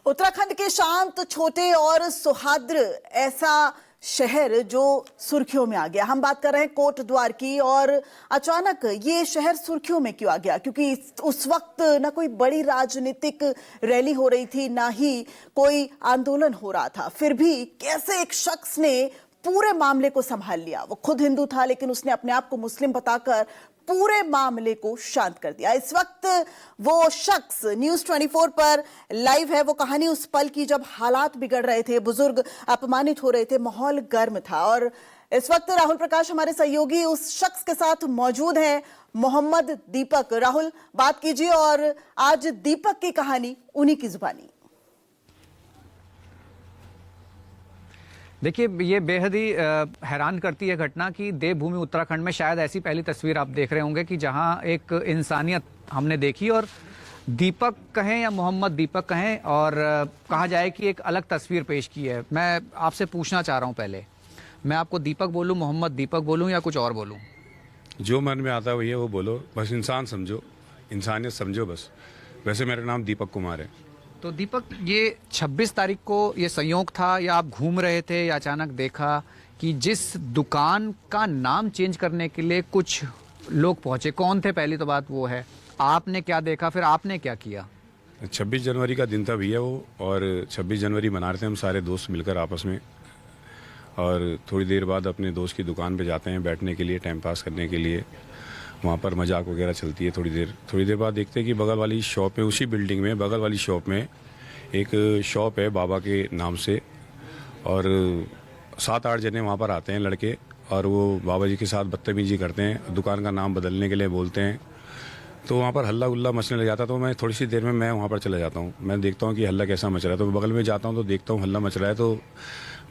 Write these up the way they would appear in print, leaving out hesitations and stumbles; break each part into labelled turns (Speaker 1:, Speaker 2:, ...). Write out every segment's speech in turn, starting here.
Speaker 1: उत्तराखंड के शांत, छोटे और सुहाद्र ऐसा शहर जो सुर्खियों में आ गया। हम बात कर रहे हैं कोटद्वार की। और अचानक ये शहर सुर्खियों में क्यों आ गया? क्योंकि उस वक्त ना कोई बड़ी राजनीतिक रैली हो रही थी, ना ही कोई आंदोलन हो रहा था। फिर भी कैसे एक शख्स ने पूरे मामले को संभाल लिया। वो खुद हिंदू था, लेकिन उसने अपने आप को मुस्लिम बताकर पूरे मामले को शांत कर दिया। इस वक्त वो शख्स न्यूज़ 24 पर लाइव है। वो कहानी उस पल की जब हालात बिगड़ रहे थे, बुजुर्ग अपमानित हो रहे थे, माहौल गर्म था। और इस वक्त राहुल प्रकाश हमारे सहयोगी उस शख्स के साथ मौजूद हैं, मोहम्मद दीपक। राहुल, बात कीजिए और आज दीपक की कहानी उन्हीं की जुबानी।
Speaker 2: देखिए, ये बेहद ही हैरान करती है घटना कि देवभूमि उत्तराखंड में शायद ऐसी पहली तस्वीर आप देख रहे होंगे कि जहां एक इंसानियत हमने देखी। और दीपक कहें या मोहम्मद दीपक कहें, और कहा जाए कि एक अलग तस्वीर पेश की है। मैं आपसे पूछना चाह रहा हूं, पहले मैं आपको दीपक बोलूं, मोहम्मद दीपक बोलूं या कुछ और बोलूं?
Speaker 3: जो मन में आता है वही है वो बोलो, बस इंसान समझो, इंसानियत समझो बस। वैसे मेरा नाम दीपक कुमार है।
Speaker 2: तो दीपक, ये 26 तारीख को ये संयोग था या आप घूम रहे थे या अचानक देखा कि जिस दुकान का नाम चेंज करने के लिए कुछ लोग पहुंचे? कौन थे? पहली तो बात वो है, आपने क्या देखा, फिर आपने क्या किया?
Speaker 3: 26 जनवरी का दिन था भैया वो, और 26 जनवरी मना रहे थे हम सारे दोस्त मिलकर आपस में। और थोड़ी देर बाद अपने दोस्त की दुकान पे जाते हैं बैठने के लिए, टाइम पास करने के लिए। वहाँ पर मजाक वगैरह चलती है थोड़ी देर बाद देखते हैं कि बगल वाली शॉप में, उसी बिल्डिंग में बगल वाली शॉप में एक शॉप है बाबा के नाम से। और 7-8 जने वहाँ पर आते हैं लड़के, और वो बाबा जी के साथ बदतमीजी करते हैं, दुकान का नाम बदलने के लिए बोलते हैं। तो वहाँ पर हल्ला गुल्ला मचने लग जाता। तो मैं थोड़ी सी देर में मैं वहाँ पर चला जाता हूँ। मैं देखता हूँ कि हल्ला कैसा मच रहा है, तो बगल में जाता हूँ तो देखता हूँ हल्ला मच रहा है। तो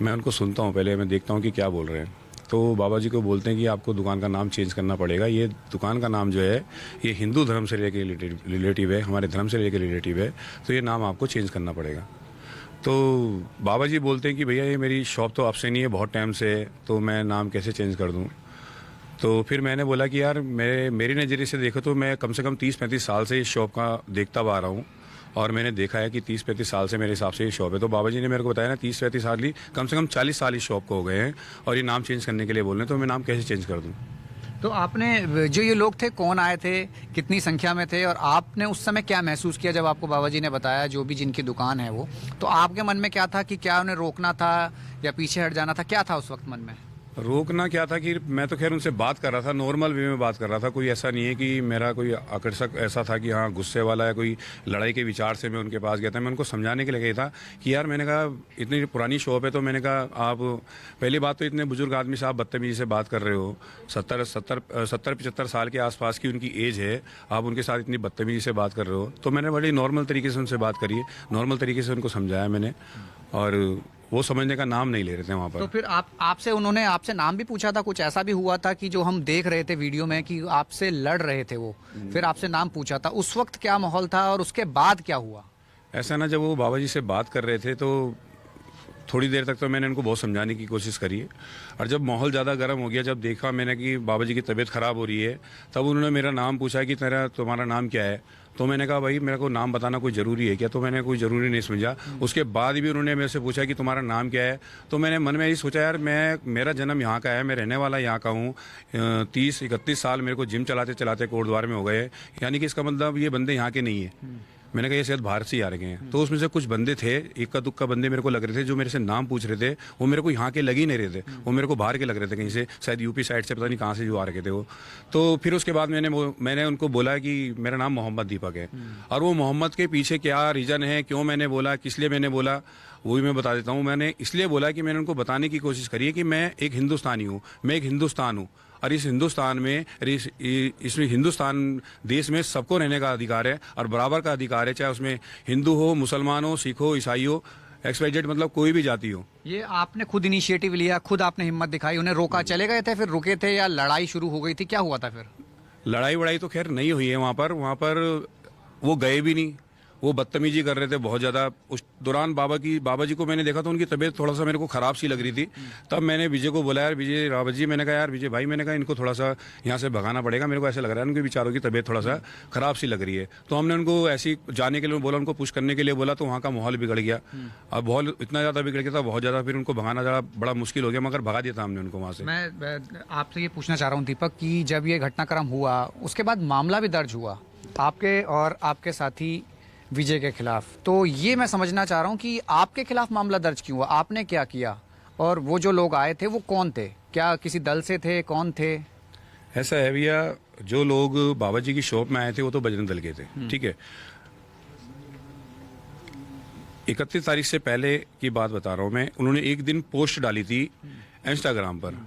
Speaker 3: मैं उनको सुनता हूँ, पहले मैं देखता हूँ कि क्या बोल रहे हैं। तो बाबा जी को बोलते हैं कि आपको दुकान का नाम चेंज करना पड़ेगा। ये दुकान का नाम जो है ये हिंदू धर्म से लेके रिलेटिव है, हमारे धर्म से लेके रिलेटिव है, तो ये नाम आपको चेंज करना पड़ेगा। तो बाबा जी बोलते हैं कि भैया ये मेरी शॉप तो आपसे नहीं है, बहुत टाइम से है, तो मैं नाम कैसे चेंज कर दूँ? तो फिर मैंने बोला कि यार मेरी नज़रिए से देखो तो मैं कम से कम 30-35 साल से इस शॉप का देखता आ रहा हूँ, और मैंने देखा है कि 30-35 साल से मेरे हिसाब से ये शॉप है। तो बाबा जी ने मेरे को बताया ना 30-35 साल ही, कम से कम 40 साल इस शॉप को हो गए हैं, और ये नाम चेंज करने के लिए बोल रहे हैं, तो मैं नाम कैसे चेंज कर दूँ?
Speaker 2: तो आपने, जो ये लोग थे, कौन आए थे, कितनी संख्या में थे, और आपने उस समय क्या महसूस किया जब आपको बाबा जी ने बताया, जो भी जिनकी दुकान है वो? तो आपके मन में क्या था कि क्या उन्हें रोकना था या पीछे हट जाना था? क्या था उस वक्त मन में?
Speaker 3: रोकना क्या था कि मैं तो खैर उनसे बात कर रहा था, नॉर्मल वे में बात कर रहा था। कोई ऐसा नहीं है कि मेरा कोई आकर्षक ऐसा था कि हाँ गुस्से वाला या कोई लड़ाई के विचार से मैं उनके पास गया था। मैं उनको समझाने के लिए गया था कि यार, मैंने कहा इतनी पुरानी शॉप है, तो मैंने कहा आप पहली बात तो इतने बुजुर्ग आदमी से आप बदतमीजी से बात कर रहे हो। 70-75 साल के आसपास की उनकी एज है, आप उनके साथ इतनी बदतमीजी से बात कर रहे हो। तो मैंने बड़ी नॉर्मल तरीके से उनसे बात करी है, नॉर्मल तरीके से उनको समझाया मैंने, और वो समझने का नाम नहीं ले रहे थे वहाँ पर।
Speaker 2: तो फिर उन्होंने आपसे नाम भी पूछा था? कुछ ऐसा भी हुआ था कि जो हम देख रहे थे वीडियो में कि आपसे लड़ रहे थे वो, फिर आपसे नाम पूछा था? उस वक्त क्या माहौल था और उसके बाद क्या हुआ?
Speaker 3: ऐसा ना, जब वो बाबा जी से बात कर रहे थे तो थोड़ी देर तक तो मैंने उनको बहुत समझाने की कोशिश करी है, और जब माहौल ज़्यादा गर्म हो गया, जब देखा मैंने कि बाबा जी की तबीयत ख़राब हो रही है, तब उन्होंने मेरा नाम पूछा कि तुम्हारा नाम क्या है? तो मैंने कहा भाई, मेरे को नाम बताना कोई ज़रूरी है क्या? तो मैंने कोई ज़रूरी नहीं समझा। उसके बाद भी उन्होंने मेरे से पूछा कि तुम्हारा नाम क्या है? तो मैंने मन में यही सोचा, यार मेरा जन्म यहाँ का है, मैं रहने वाला यहाँ का हूँ। 30-31 साल मेरे को जिम चलाते चलाते कोटद्वार में हो गए, यानी कि इसका मतलब ये बंदे यहाँ के नहीं है। मैंने कहा ये शायद बाहर से ही आ रहे हैं। तो उसमें से कुछ बंदे थे, इक्का दुक्का बंदे मेरे को लग रहे थे, जो मेरे से नाम पूछ रहे थे, वो मेरे को यहाँ के लग ही नहीं रहे थे, वो मेरे को बाहर के लग रहे थे, कहीं से शायद यूपी साइड से, पता नहीं कहाँ से जो आ रहे थे वो। तो फिर उसके बाद मैंने उनको बोला कि मेरा नाम मोहम्मद दीपक है, और वो मोहम्मद के पीछे क्या रीज़न है, क्यों मैंने बोला, किस लिए मैंने बोला, वो भी मैं बता देता हूँ। मैंने इसलिए बोला कि मैंने उनको बताने की कोशिश करी है कि मैं एक हिंदुस्तानी हूँ, मैं एक हिंदुस्तान हूँ, और इस हिंदुस्तान में, इसमें हिंदुस्तान देश में सबको रहने का अधिकार है, और बराबर का अधिकार है, चाहे उसमें हिंदू हो, मुसलमान हो, सिख हो, ईसाई हो, XYZ, मतलब कोई भी जाति हो।
Speaker 2: ये आपने खुद इनिशिएटिव लिया, खुद आपने हिम्मत दिखाई, उन्हें रोका? चले गए थे, फिर रुके थे, या लड़ाई शुरू हो गई थी? क्या हुआ था फिर?
Speaker 3: लड़ाई वड़ाई तो खैर नहीं हुई है वहाँ पर वो गए भी नहीं। वो बदतमीजी कर रहे थे बहुत ज़्यादा। उस दौरान बाबा जी को मैंने देखा तो उनकी तबीयत थोड़ा सा मेरे को ख़राब सी लग रही थी। तब मैंने विजय को बोला, यार विजय रावत जी, मैंने कहा यार विजय भाई, मैंने कहा इनको थोड़ा सा यहाँ से भगाना पड़ेगा, मेरे को ऐसा लग रहा है उनके बेचारों की तबीयत थोड़ा सा ख़राब सी लग रही है। तो हमने उनको ऐसी जाने के लिए बोला, उनको पुश करने के लिए बोला, तो वहाँ का माहौल बिगड़ गया। अब माहौल इतना ज़्यादा बिगड़ गया था, बहुत ज़्यादा, फिर उनको भगाना ज़्यादा बड़ा मुश्किल हो गया, मगर भगा दिया था हमने उनको वहाँ से।
Speaker 2: मैं आपसे ये पूछना चाह रहा हूँ दीपक कि जब ये घटनाक्रम हुआ उसके बाद मामला भी दर्ज हुआ आपके और आपके साथी विजय के खिलाफ, तो ये मैं समझना चाह रहा हूँ कि आपके खिलाफ मामला दर्ज क्यों हुआ, आपने क्या किया, और वो जो लोग आए थे वो कौन थे, क्या किसी दल से थे, कौन थे?
Speaker 3: ऐसा है भैया, जो लोग बाबा जी की शॉप में आए थे वो तो बजरंग दल के थे, ठीक है। 31 तारीख से पहले की बात बता रहा हूँ मैं। उन्होंने एक दिन पोस्ट डाली थी इंस्टाग्राम पर,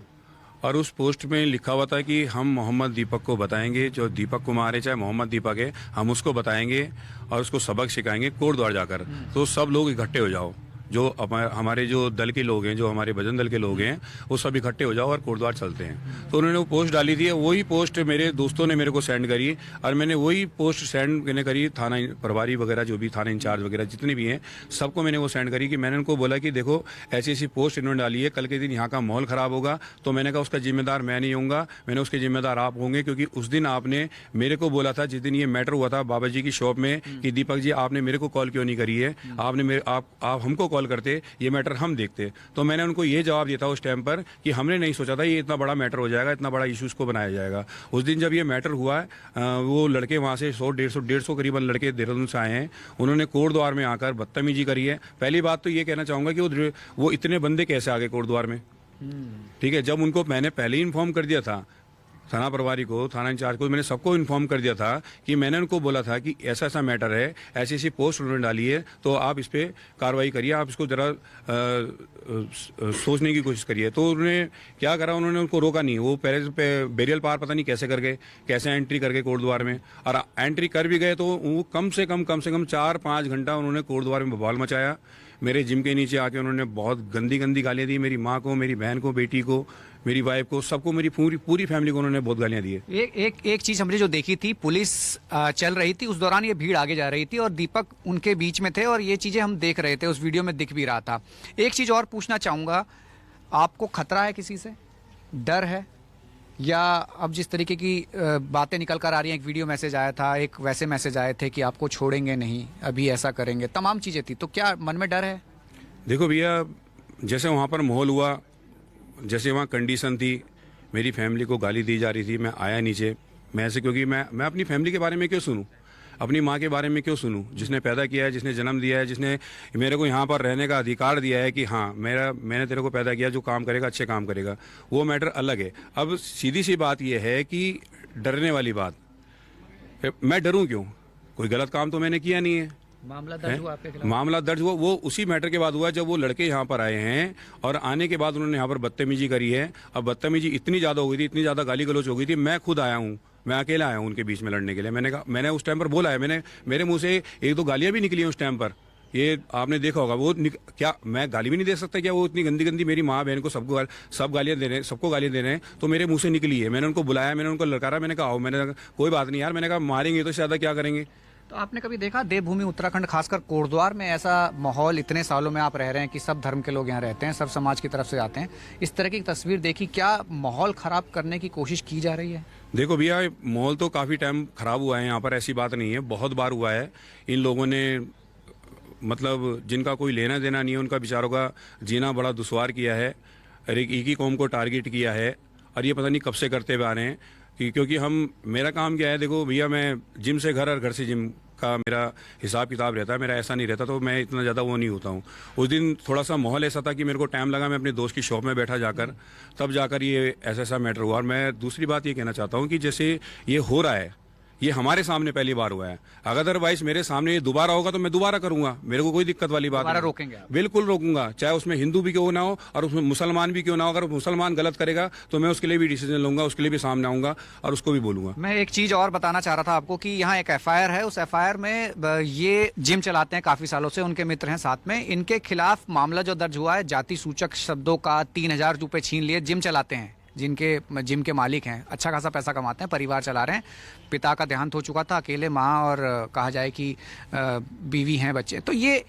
Speaker 3: और उस पोस्ट में लिखा हुआ था कि हम मोहम्मद दीपक को बताएंगे, जो दीपक कुमार है चाहे मोहम्मद दीपक है, हम उसको बताएंगे और उसको सबक सिखाएंगे कोटद्वार जाकर। तो सब लोग इकट्ठे हो जाओ, जो हमारे जो दल के लोग हैं, जो हमारे भजन दल के लोग हैं, वो सब इकट्ठे हो जाओ और कोटद्वार चलते हैं। तो उन्होंने वो पोस्ट डाली थी, वही पोस्ट मेरे दोस्तों ने मेरे को सेंड करी, और मैंने वही पोस्ट सेंड करी थाना प्रभारी वगैरह, जो भी थाना इंचार्ज वगैरह जितने भी हैं, सबको मैंने वो सेंड करी कि मैंने उनको बोला कि देखो ऐसी ऐसी पोस्ट इन्होंने डाली है, कल के दिन यहाँ का माहौल ख़राब होगा। तो मैंने कहा उसका जिम्मेदार मैं नहीं होऊंगा, मैंने उसके जिम्मेदार आप होंगे, क्योंकि उस दिन आपने मेरे को बोला था, जिस दिन ये मैटर हुआ था बाबा जी की शॉप में, कि दीपक जी आपने मेरे को कॉल क्यों नहीं करी है, आपने आप हमको कॉल करते, ये मैटर हम देखते। तो मैंने उनको ये जवाब दिया था उस टाइम पर कि हमने नहीं सोचा था ये इतना बड़ा मैटर हो जाएगा, इतना बड़ा इशूज़ को बनाया जाएगा। उस दिन जब ये मैटर हुआ, वो लड़के वहाँ से 100-150 करीबन लड़के देहरादून से आए हैं, उन्होंने कोटद्वार में आकर बदतमीजी करी है। पहली बात तो ये कहना चाहूँगा कि वो इतने बंदे कैसे आ गए कोटद्वार में, ठीक है। जब उनको मैंने पहले ही इन्फॉर्म कर दिया था, थाना प्रभारी को, थाना इंचार्ज को, मैंने सबको इन्फॉर्म कर दिया था कि मैंने उनको बोला था कि ऐसा ऐसा मैटर है, ऐसी ऐसी पोस्ट उन्होंने डाली है, तो आप इस पर कार्रवाई करिए, आप इसको ज़रा सोचने की कोशिश करिए। तो उन्होंने क्या करा, उन्होंने उनको रोका नहीं। वो पहले पे बैरियल पार पता नहीं कैसे कर गए, कैसे एंट्री कर गए कोटद्वार में, और एंट्री कर भी गए तो वो कम से कम 4-5 घंटा उन्होंने कोटद्वार में बवाल मचाया। मेरे जिम के नीचे आके उन्होंने बहुत गंदी गंदी गालियाँ दी, मेरी माँ को, मेरी बहन को, बेटी को, मेरी वाइफ को, सबको, मेरी पूरी फैमिली को उन्होंने बहुत गालियाँ दी है।
Speaker 2: एक चीज हमने जो देखी थी, पुलिस चल रही थी, उस दौरान ये भीड़ आगे जा रही थी और दीपक उनके बीच में थे, और ये चीजें हम देख रहे थे, उस वीडियो में दिख भी रहा था। एक चीज और पूछना चाहूंगा, आपको खतरा है किसी से, डर है, या अब जिस तरीके की बातें निकल कर आ रही हैं, एक वीडियो मैसेज आया था, एक वैसे मैसेज आए थे कि आपको छोड़ेंगे नहीं, अभी ऐसा करेंगे, तमाम चीजें थी, तो क्या मन में डर है?
Speaker 3: देखो भैया, जैसे वहाँ पर माहौल हुआ, जैसे वहाँ कंडीशन थी, मेरी फैमिली को गाली दी जा रही थी, मैं आया नीचे, मैं ऐसे, क्योंकि मैं अपनी फैमिली के बारे में क्यों सुनूं, अपनी माँ के बारे में क्यों सुनूं, जिसने पैदा किया है, जिसने जन्म दिया है, जिसने मेरे को यहाँ पर रहने का अधिकार दिया है कि हाँ मैंने तेरे को पैदा किया, जो काम करेगा अच्छे काम करेगा, वो मैटर अलग है। अब सीधी सी बात यह है कि दरने वाली बात, मैं डरूँ क्यों, कोई गलत काम तो मैंने किया नहीं है।
Speaker 2: मामला दर्ज हुआ आपके खिलाफ?
Speaker 3: मामला दर्ज हुआ वो उसी मैटर के बाद हुआ जब वो लड़के यहाँ पर आए हैं, और आने के बाद उन्होंने यहाँ पर बदतमीजी करी है। अब बदतमीजी इतनी ज़्यादा हो गई थी, इतनी ज़्यादा गाली गलौज हो गई थी, मैं खुद आया हूँ, मैं अकेला आया हूँ उनके बीच में लड़ने के लिए। मैंने उस टाइम पर बोला है, मेरे मुंह से 1-2 गालियाँ भी निकली हैं उस टाइम पर, ये आपने देखा होगा। वो क्या मैं गाली भी नहीं दे सकता क्या? वो इतनी गंदी गंदी मेरी माँ बहन को सब गालियाँ दे रहे हैं, सबको गालियाँ दे रहे हैं, तो मेरे मुंह से निकली है। मैंने उनको बुलाया, मैंने उनको ललकारा, मैंने कहा आओ, मैंने कहा कोई बात नहीं यार, मैंने कहा मारेंगे तो ज़्यादा क्या करेंगे।
Speaker 2: तो आपने कभी देखा देवभूमि उत्तराखंड, खासकर कोटद्वार में ऐसा माहौल, इतने सालों में आप रह रहे हैं कि सब धर्म के लोग यहाँ रहते हैं, सब समाज की तरफ से आते हैं, इस तरह की तस्वीर देखी, क्या माहौल खराब करने की कोशिश की जा रही है?
Speaker 3: देखो भैया, माहौल तो काफ़ी टाइम खराब हुआ है यहाँ पर, ऐसी बात नहीं है, बहुत बार हुआ है। इन लोगों ने मतलब जिनका कोई लेना देना नहीं है, उनका बेचारों का जीना बड़ा दुश्वार किया है, एक ही कौम को टारगेट किया है, और ये पता नहीं कब से करते हुए आ रहे हैं। क्योंकि मेरा काम क्या है, देखो भैया, मैं जिम से घर और घर से जिम का मेरा हिसाब किताब रहता है, मेरा ऐसा नहीं रहता, तो मैं इतना ज़्यादा वो नहीं होता हूँ। उस दिन थोड़ा सा माहौल ऐसा था कि मेरे को टाइम लगा, मैं अपने दोस्त की शॉप में बैठा जाकर, तब जाकर ये ऐसा मैटर हुआ। और मैं दूसरी बात ये कहना चाहता हूँ कि जैसे ये हो रहा है, ये हमारे सामने पहली बार हुआ है, अगर अदरवाइज मेरे सामने ये दोबारा होगा तो मैं दोबारा करूंगा, मेरे को कोई दिक्कत वाली बात नहीं।
Speaker 2: रोकेंगे आप?
Speaker 3: बिल्कुल रोकूंगा, चाहे उसमें हिंदू भी क्यों ना हो और उसमें मुसलमान भी क्यों ना हो। अगर मुसलमान गलत करेगा तो मैं उसके लिए भी डिसीजन लूंगा, उसके लिए भी सामने आऊंगा और उसको भी बोलूंगा।
Speaker 2: मैं एक चीज और बताना चाह रहा था आपको कि यहाँ एक FIR है, उस FIR में ये जिम चलाते हैं काफी सालों से, उनके मित्र हैं साथ में, इनके खिलाफ मामला जो दर्ज हुआ है, जाति सूचक शब्दों का 3000 रुपए छीन लिए, जिम चलाते हैं, जिनके जिम के मालिक हैं, अच्छा खासा पैसा कमाते हैं, परिवार चला रहे हैं, पिता का देहांत हो चुका था, अकेले माँ और कहा जाए कि बीवी हैं, बच्चे। तो ये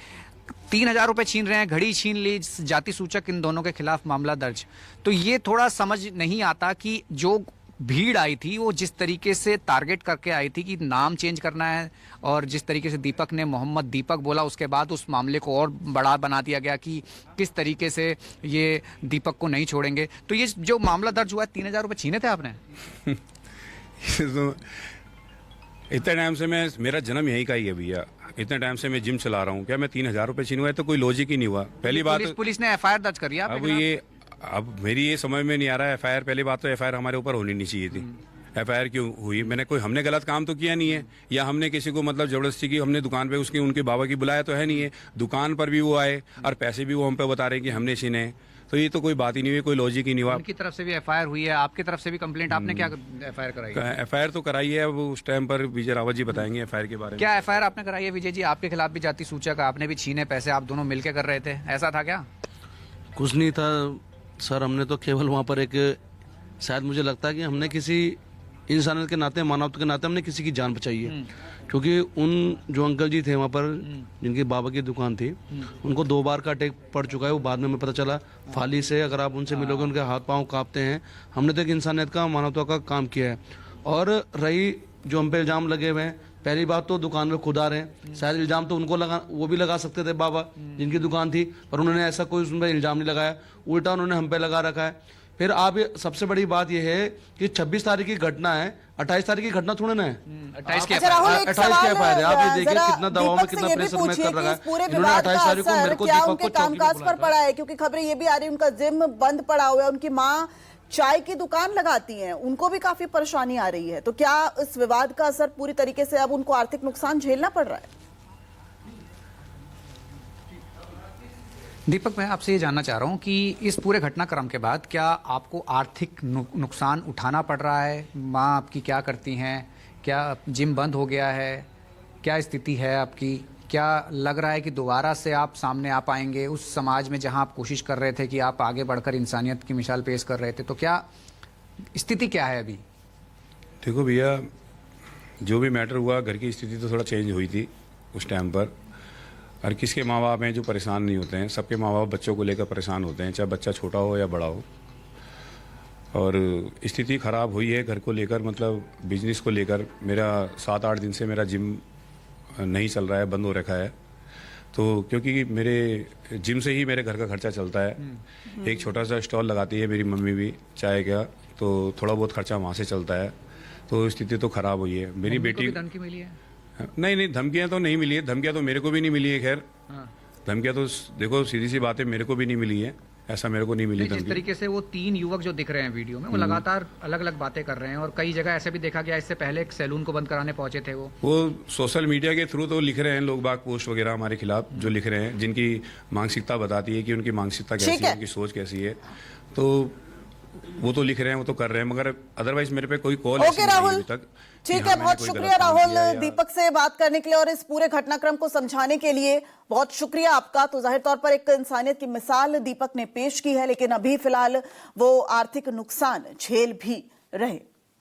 Speaker 2: 3,000 रुपये छीन रहे हैं, घड़ी छीन ली, जाति सूचक, इन दोनों के खिलाफ मामला दर्ज। तो ये थोड़ा समझ नहीं आता कि जो भीड़ आई थी वो जिस तरीके से टारगेट करके आई थी कि नाम चेंज करना है, और जिस तरीके से दीपक ने मोहम्मद दीपक बोला, उसके बाद उस मामले को और बड़ा बना दिया गया कि किस तरीके से ये दीपक को नहीं छोड़ेंगे। तो ये जो मामला दर्ज हुआ है, 3,000 रुपये छीने थे आपने?
Speaker 3: तो इतने टाइम से मेरा जन्म यहीं का ही है भैया, इतने टाइम से मैं जिम चला रहा हूँ, क्या मैं 3,000 रुपये छीनूंगा? तो कोई लॉजिक ही नहीं हुआ। पहली बात,
Speaker 2: पुलिस ने FIR दर्ज करी है।
Speaker 3: अब मेरी ये समझ में नहीं आ रहा है FIR। पहली बात तो FIR हमारे ऊपर होनी नहीं चाहिए थी। FIR क्यों हुई? हमने गलत काम तो किया नहीं है, या हमने किसी को मतलब जबरदस्ती की, हमने दुकान पे उसकी उनके बाबा की बुलाया तो है नहीं है। दुकान पर भी वो आए और पैसे भी वो हम पे बता रहे हैं कि हमने छीने, तो ये तो कोई बात ही नहीं हुई, कोई लॉजिक ही नहीं हुआ।
Speaker 2: उनकी तरफ से भी FIR हुई है, आपकी तरफ से भी कंप्लेंट, आपने क्या FIR कराई?
Speaker 3: FIR तो कराई है, वो उस टाइम पर विजय रावत जी बताएंगे FIR के बारे में।
Speaker 2: क्या FIR आपने कराई है विजय जी? आपके खिलाफ भी जाति सूचक, आपने भी छीने पैसे, आप दोनों मिलकर कर रहे थे, ऐसा था क्या?
Speaker 4: कुछ नहीं था सर, हमने तो केवल वहाँ पर शायद मुझे लगता है कि हमने किसी इंसानियत के नाते, मानवता के नाते हमने किसी की जान बचाई है। क्योंकि उन जो अंकल जी थे वहाँ पर, जिनकी बाबा की दुकान थी, उनको 2 बार का अटैक पड़ चुका है। वो बाद में हमें पता चला फाली से, अगर आप उनसे मिलोगे उनके हाथ पांव कांपते हैं। हमने तो एक इंसानियत का, मानवता का काम किया है। और रही जो हम पे इल्ज़ाम लगे हुए हैं, पहली बात तो दुकान में खुद आ रहे हैं, शायद इल्ज़ाम तो उनको वो भी लगा सकते थे बाबा जिनकी दुकान थी, पर उन्होंने ऐसा कोई उन पर इल्ज़ाम नहीं लगाया, उल्टा उन्होंने हम पे लगा रखा है। फिर आप सबसे बड़ी बात यह है कि 26 तारीख की घटना है, 28 तारीख की घटना थोड़ा ना है।
Speaker 2: 28 के
Speaker 1: अच्छा राहुल,
Speaker 4: 28 के FIR है। आप ये देखिए कितना दबाव में,
Speaker 1: दीपक से
Speaker 4: कितना
Speaker 1: ये भी
Speaker 4: प्रेशर में
Speaker 1: पूछिए
Speaker 4: कर
Speaker 1: कि
Speaker 4: रखा
Speaker 1: इस पूरे
Speaker 4: है इन्होंने।
Speaker 1: विवाद
Speaker 4: 28
Speaker 1: का
Speaker 4: तारीख को मेरे
Speaker 1: असर
Speaker 4: को
Speaker 1: क्या
Speaker 4: दीपक
Speaker 1: उनके
Speaker 4: को चौकी
Speaker 1: कामकाज
Speaker 4: पे
Speaker 1: पर
Speaker 4: बुलाया
Speaker 1: पड़ा है? क्योंकि खबरें ये भी आ रही है उनका जिम बंद पड़ा हुआ है, उनकी माँ चाय की दुकान लगाती हैं, उनको भी काफी परेशानी आ रही है। तो क्या इस विवाद का असर पूरी तरीके से अब उनको आर्थिक नुकसान झेलना पड़ रहा है?
Speaker 2: दीपक, मैं आपसे ये जानना चाह रहा हूँ कि इस पूरे घटनाक्रम के बाद क्या आपको आर्थिक नुकसान उठाना पड़ रहा है? माँ आपकी क्या करती हैं? क्या जिम बंद हो गया है? क्या स्थिति है आपकी? क्या लग रहा है कि दोबारा से आप सामने आ पाएंगे उस समाज में जहाँ आप कोशिश कर रहे थे कि आप आगे बढ़कर इंसानियत की मिसाल पेश कर रहे थे? तो क्या स्थिति क्या है अभी?
Speaker 3: देखो भैया, जो भी मैटर हुआ, घर की स्थिति तो थोड़ा चेंज हुई थी उस टाइम पर। हर किसके माँ बाप हैं जो परेशान नहीं होते हैं, सबके माँ बाप बच्चों को लेकर परेशान होते हैं, चाहे बच्चा छोटा हो या बड़ा हो। और स्थिति ख़राब हुई है घर को लेकर, मतलब बिजनेस को लेकर। मेरा 7-8 दिन से मेरा जिम नहीं चल रहा है, बंद हो रखा है। तो क्योंकि मेरे जिम से ही मेरे घर का खर्चा चलता है। एक छोटा सा स्टॉल लगाती है मेरी मम्मी भी चाय का, तो थोड़ा बहुत खर्चा वहाँ से चलता है। तो स्थिति तो ख़राब हुई है। मेरी बेटी
Speaker 2: को धमकी मिली है?
Speaker 3: नहीं, धमकियाँ तो नहीं मिली है। धमकियाँ तो मेरे को भी नहीं मिली है। खैर, धमकियाँ तो देखो सीधी सी बात है, मेरे को भी नहीं मिली है। ऐसा मेरे को नहीं मिली धमकी।
Speaker 2: जिस तरीके से वो 3 युवक जो दिख रहे हैं वीडियो में, वो लगातार अलग अलग बातें कर रहे हैं, और कई जगह ऐसे भी देखा गया इससे पहले एक सैलून को बंद कराने पहुंचे थे वो
Speaker 3: सोशल मीडिया के थ्रू तो लिख रहे हैं लोग बाग, पोस्ट वगैरह हमारे खिलाफ जो लिख रहे हैं, जिनकी मानसिकता बताती है कि उनकी मानसिकता कैसी है, उनकी सोच कैसी है। तो वो तो लिख रहे हैं, वो तो कर रहे हैं, मगर अदरवाइज मेरे पे कोई कॉल
Speaker 1: ओके राहुल,
Speaker 3: अभी तक।
Speaker 1: ठीक है, बहुत शुक्रिया राहुल दीपक से बात करने के लिए और इस पूरे घटनाक्रम को समझाने के लिए बहुत शुक्रिया आपका। तो जाहिर तौर पर एक इंसानियत की मिसाल दीपक ने पेश की है, लेकिन अभी फिलहाल वो आर्थिक नुकसान झेल भी रहे।